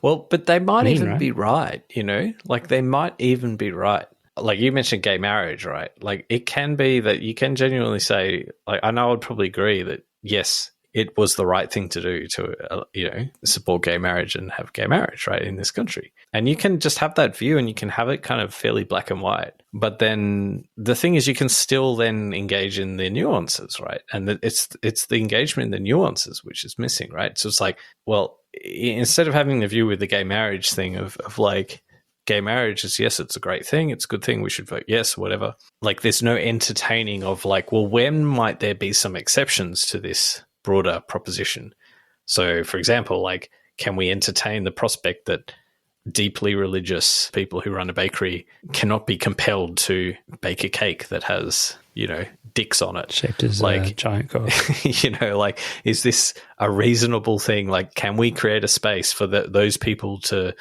Well, but they might even right? be right, you know? Like they might even be right. Like you mentioned gay marriage, right? Like it can be that you can genuinely say, like I know I would probably agree that yes, it was the right thing to do to, support gay marriage and have gay marriage, right, in this country. And you can just have that view and you can have it kind of fairly black and white. But then the thing is you can still then engage in the nuances, right? And it's the engagement in the nuances which is missing, right? So it's like, well, instead of having the view with the gay marriage thing of like, gay marriage is, yes, it's a great thing. It's a good thing. We should vote yes, whatever. Like there's no entertaining of like, well, when might there be some exceptions to this broader proposition? So, for example, like, can we entertain the prospect that deeply religious people who run a bakery cannot be compelled to bake a cake that has, dicks on it? Shaped as like, a giant cock. Like, is this a reasonable thing? Like, can we create a space for those people to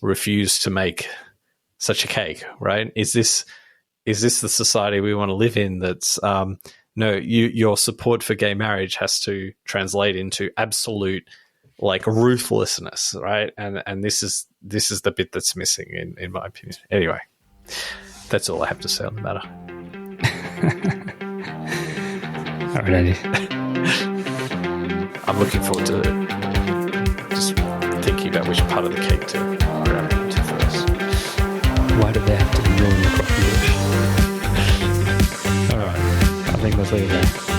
refuse to make such a cake, right? Is this the society we want to live in? That's no, your support for gay marriage has to translate into absolute like ruthlessness, right? And this is the bit that's missing in my opinion. Anyway, that's all I have to say on the matter. All right, Andy. I'm looking forward to just thinking about which part of the cake to grab into first. Why do they have to be milling the coffee? All right, I think let's leave it there.